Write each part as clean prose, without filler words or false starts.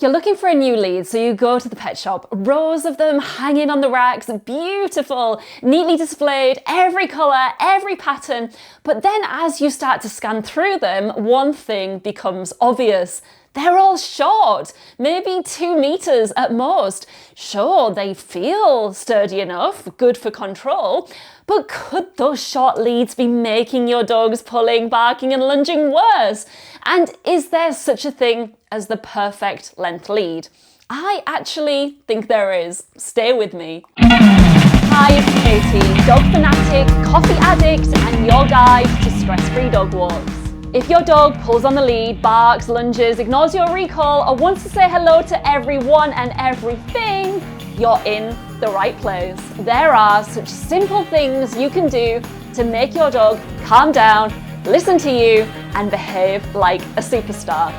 You're looking for a new lead, so you go to the pet shop, rows of them hanging on the racks, beautiful, neatly displayed, every colour, every pattern. But then as you start to scan through them, one thing becomes obvious. They're all short, maybe 2 meters at most. Sure, they feel sturdy enough, good for control, but could those short leads be making your dogs pulling, barking and lunging worse? And is there such a thing as the perfect length lead? I actually think there is. Stay with me. Hi, it's Katie, dog fanatic, coffee addict, and your guide to stress-free dog walks. If your dog pulls on the lead, barks, lunges, ignores your recall, or wants to say hello to everyone and everything, you're in the right place. There are such simple things you can do to make your dog calm down, listen to you, and behave like a superstar.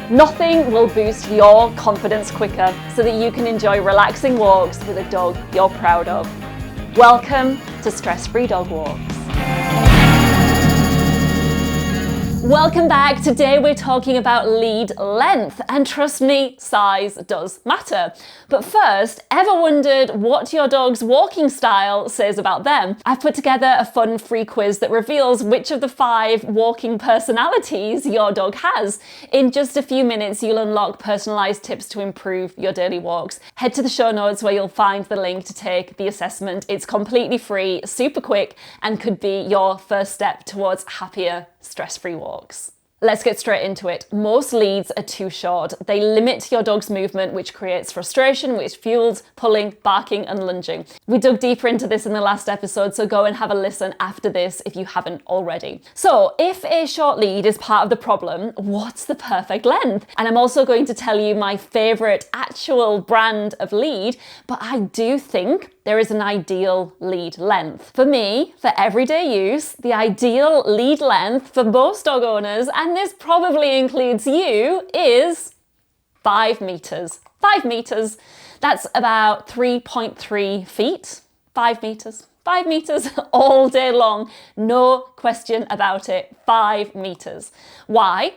Nothing will boost your confidence quicker so that you can enjoy relaxing walks with a dog you're proud of. Welcome to Stress-Free Dog Walks. Welcome back. Today we're talking about lead length, and trust me, size does matter. But first, ever wondered what your dog's walking style says about them? I've put together a fun free quiz that reveals which of the 5 walking personalities your dog has. In just a few minutes, you'll unlock personalized tips to improve your daily walks. Head to the show notes where you'll find the link to take the assessment. It's completely free, super quick, and could be your first step towards happier, stress-free walks. Let's get straight into it. Most leads are too short. They limit your dog's movement, which creates frustration, which fuels pulling, barking, and lunging. We dug deeper into this in the last episode, so go and have a listen after this if you haven't already. So, if a short lead is part of the problem, what's the perfect length? And I'm also going to tell you my favorite actual brand of lead, but I do think there is an ideal lead length. For me, for everyday use, the ideal lead length for most dog owners, and this probably includes you, is 5 meters. 5 meters. That's about 3.3 feet. 5 meters. 5 meters all day long. No question about it. 5 meters. Why?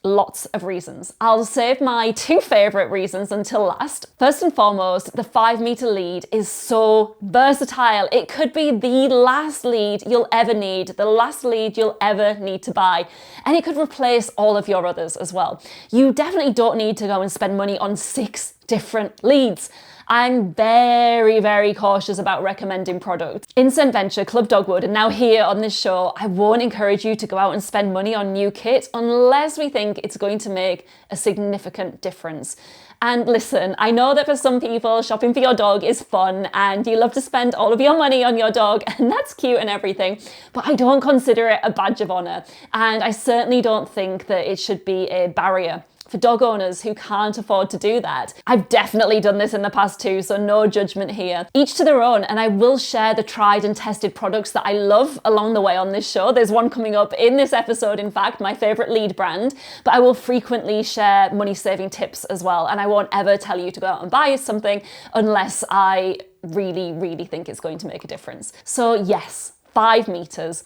Lots of reasons. I'll save my 2 favorite reasons until last. First and foremost, the 5 meter lead is so versatile. It could be the last lead you'll ever need, the last lead you'll ever need to buy. And it could replace all of your others as well. You definitely don't need to go and spend money on 6 different leads. I'm very, very cautious about recommending products. Instant Venture, Club Dogwood, and now here on this show, I won't encourage you to go out and spend money on new kit unless we think it's going to make a significant difference. And listen, I know that for some people, shopping for your dog is fun and you love to spend all of your money on your dog, and that's cute and everything, but I don't consider it a badge of honor. And I certainly don't think that it should be a barrier for dog owners who can't afford to do that. I've definitely done this in the past too, so no judgment here. Each to their own, and I will share the tried and tested products that I love along the way on this show. There's one coming up in this episode, in fact, my favorite lead brand, but I will frequently share money-saving tips as well, and I won't ever tell you to go out and buy something unless I really, really think it's going to make a difference. So yes, 5 meters.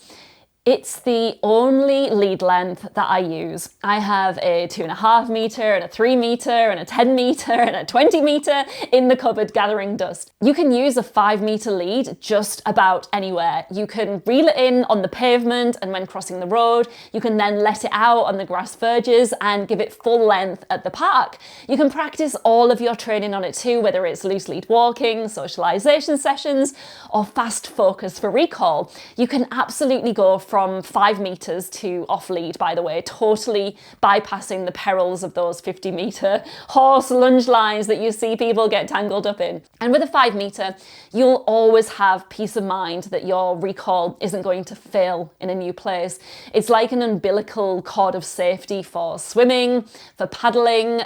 It's the only lead length that I use. I have a 2.5 meter and a 3 meter and a 10 meter and a 20 meter in the cupboard gathering dust. You can use a 5 meter lead just about anywhere. You can reel it in on the pavement and when crossing the road. You can then let it out on the grass verges and give it full length at the park. You can practice all of your training on it too, whether it's loose lead walking, socialization sessions, or fast focus for recall. You can absolutely go from 5 meters to off lead, by the way, totally bypassing the perils of those 50 meter horse lunge lines that you see people get tangled up in. And with a 5 meter, you'll always have peace of mind that your recall isn't going to fail in a new place. It's like an umbilical cord of safety for swimming, for paddling.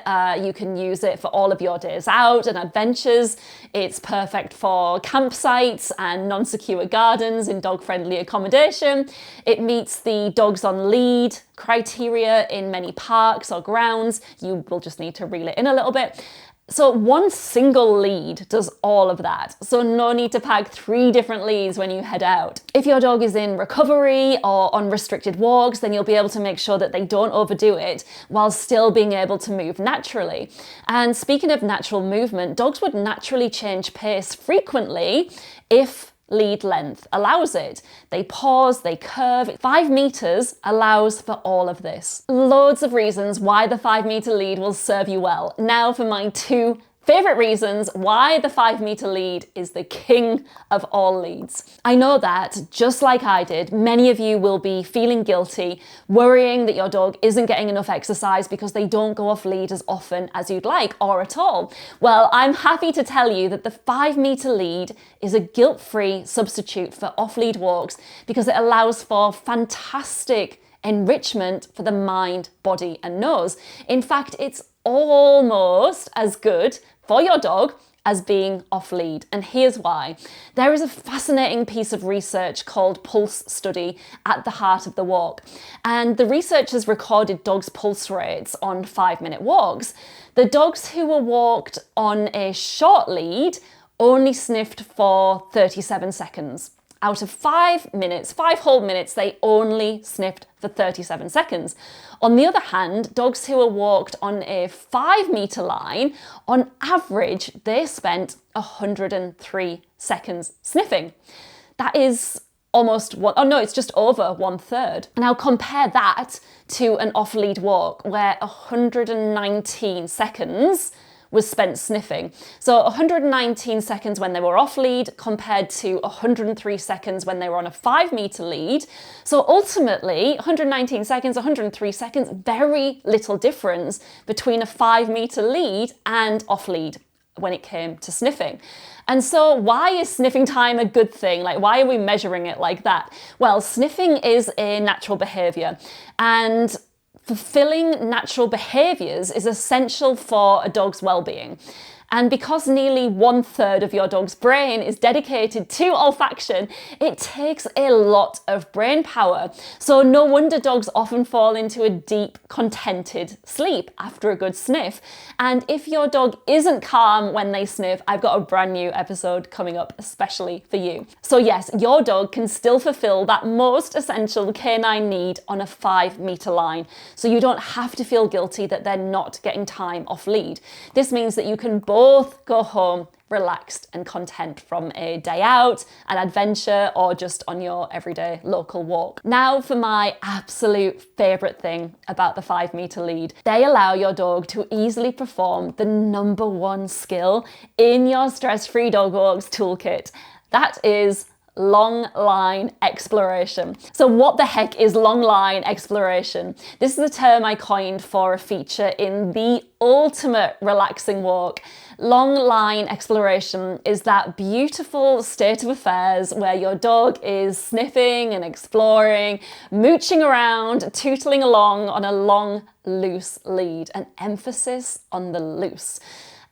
You can use it for all of your days out and adventures. It's perfect for campsites and non-secure gardens in dog-friendly accommodation. It meets the dogs on lead criteria in many parks or grounds. You will just need to reel it in a little bit. So one single lead does all of that. So no need to pack 3 different leads when you head out. If your dog is in recovery or on restricted walks, then you'll be able to make sure that they don't overdo it while still being able to move naturally. And speaking of natural movement, dogs would naturally change pace frequently if lead length allows it. They pause, they curve. 5 meters allows for all of this. Loads of reasons why the 5 meter lead will serve you well. Now for my 2 favorite reasons why the 5 meter lead is the king of all leads. I know that, just like I did, many of you will be feeling guilty, worrying that your dog isn't getting enough exercise because they don't go off lead as often as you'd like, or at all. Well, I'm happy to tell you that the 5 meter lead is a guilt-free substitute for off-lead walks because it allows for fantastic enrichment for the mind, body, and nose. In fact, it's almost as good for your dog as being off lead. And here's why. There is a fascinating piece of research called Pulse Study at the heart of the walk. And the researchers recorded dogs' pulse rates on 5-minute walks. The dogs who were walked on a short lead only sniffed for 37 seconds. Out of 5 minutes, 5 whole minutes, they only sniffed for 37 seconds. On the other hand, dogs who were walked on a 5 meter line, on average, they spent 103 seconds sniffing. That is it's just over 1/3. Now compare that to an off-lead walk where 119 seconds was spent sniffing. So 119 seconds when they were off lead compared to 103 seconds when they were on a 5 meter lead. So ultimately, 119 seconds, 103 seconds, very little difference between a 5 meter lead and off lead when it came to sniffing. And so why is sniffing time a good thing? Like, why are we measuring it like that? Well, sniffing is a natural behavior, and fulfilling natural behaviors is essential for a dog's well-being. And because nearly 1/3 of your dog's brain is dedicated to olfaction, it takes a lot of brain power. So no wonder dogs often fall into a deep, contented sleep after a good sniff. And if your dog isn't calm when they sniff, I've got a brand new episode coming up especially for you. So yes, your dog can still fulfill that most essential canine need on a 5 meter line. So you don't have to feel guilty that they're not getting time off lead. This means that you can both go home relaxed and content from a day out, an adventure, or just on your everyday local walk. Now for my absolute favorite thing about the 5 meter lead. They allow your dog to easily perform the #1 skill in your stress-free dog walks toolkit. That is long line exploration. So what the heck is long line exploration? This is a term I coined for a feature in the ultimate relaxing walk. Long line exploration is that beautiful state of affairs where your dog is sniffing and exploring, mooching around, tootling along on a long, loose lead, an emphasis on the loose.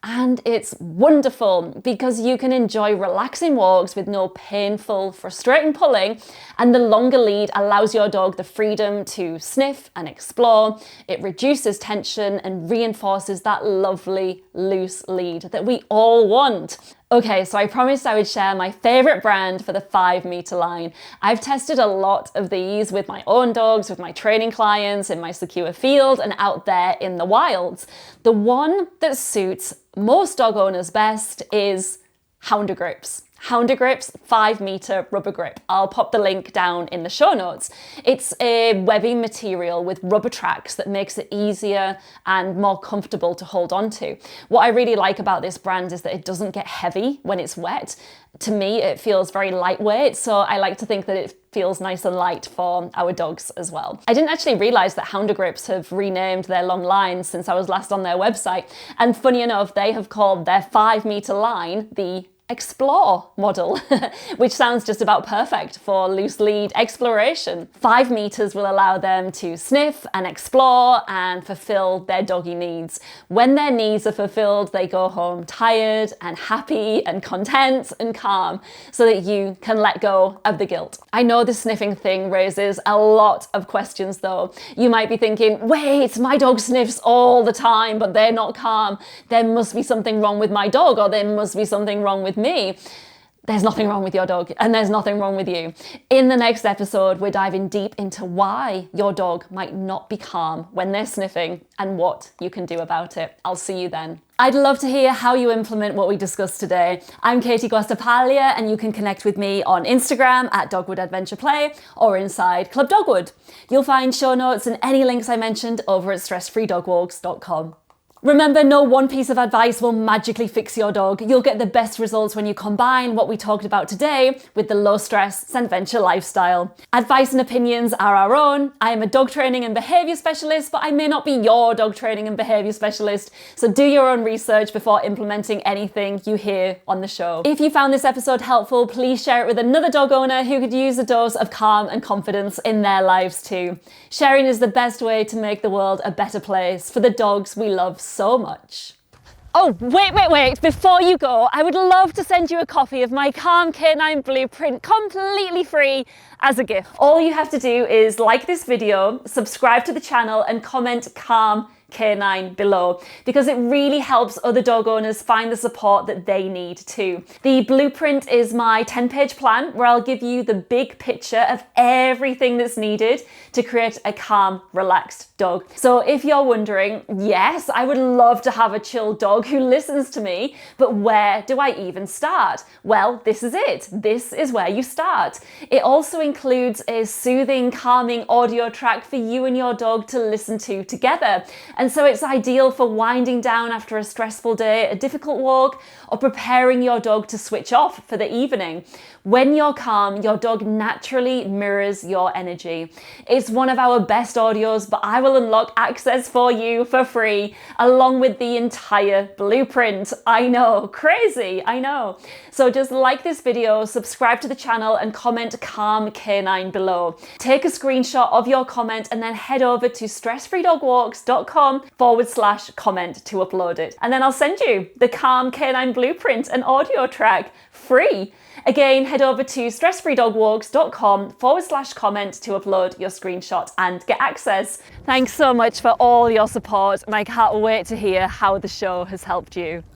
And it's wonderful because you can enjoy relaxing walks with no painful, frustrating pulling, and the longer lead allows your dog the freedom to sniff and explore. It reduces tension and reinforces that lovely loose lead that we all want. Okay, so I promised I would share my favorite brand for the 5 meter line. I've tested a lot of these with my own dogs, with my training clients, in my secure field, and out there in the wilds. The one that suits most dog owners best is Hound Grips. Hound Grips 5 meter rubber grip. I'll pop the link down in the show notes. It's a webbing material with rubber tracks that makes it easier and more comfortable to hold on to. What I really like about this brand is that it doesn't get heavy when it's wet. To me, it feels very lightweight, so I like to think that it feels nice and light for our dogs as well. I didn't actually realize that Hound Grips have renamed their long lines since I was last on their website. And funny enough, they have called their 5 meter line the explore model, which sounds just about perfect for loose lead exploration. 5 meters will allow them to sniff and explore and fulfill their doggy needs. When their needs are fulfilled, they go home tired and happy and content and calm so that you can let go of the guilt. I know the sniffing thing raises a lot of questions though. You might be thinking, wait, my dog sniffs all the time, but they're not calm. There must be something wrong with my dog, or there must be something wrong with me. There's nothing wrong with your dog, and there's nothing wrong with you. In the next episode, we're diving deep into why your dog might not be calm when they're sniffing and what you can do about it. I'll see you then. I'd love to hear how you implement what we discussed today. I'm Katie Guastapaglia, and you can connect with me on Instagram at Dogwood Adventure Play or inside Club Dogwood. You'll find show notes and any links I mentioned over at stressfreedogwalks.com. Remember, no one piece of advice will magically fix your dog. You'll get the best results when you combine what we talked about today with the low stress Scentventure lifestyle. Advice and opinions are our own. I am a dog training and behaviour specialist, but I may not be your dog training and behaviour specialist. So do your own research before implementing anything you hear on the show. If you found this episode helpful, please share it with another dog owner who could use a dose of calm and confidence in their lives too. Sharing is the best way to make the world a better place for the dogs we love so much. Oh, wait. Before you go, I would love to send you a copy of my Calm Canine Blueprint completely free as a gift. All you have to do is like this video, subscribe to the channel, and comment Calm Canine below, because it really helps other dog owners find the support that they need too. The blueprint is my 10-page plan where I'll give you the big picture of everything that's needed to create a calm, relaxed dog. So if you're wondering, yes, I would love to have a chill dog who listens to me, but where do I even start? Well, this is it. This is where you start. It also includes a soothing, calming audio track for you and your dog to listen to together. And so it's ideal for winding down after a stressful day, a difficult walk, or preparing your dog to switch off for the evening. When you're calm, your dog naturally mirrors your energy. It's one of our best audios, but I will unlock access for you for free, along with the entire blueprint. I know, crazy, I know. So just like this video, subscribe to the channel, and comment Calm Canine below. Take a screenshot of your comment and then head over to stressfreedogwalks.com/comment to upload it. And then I'll send you the Calm Canine Blueprint and audio track free. Again, head over to stressfreedogwalks.com/comment to upload your screenshot and get access. Thanks so much for all your support, and I can't wait to hear how the show has helped you.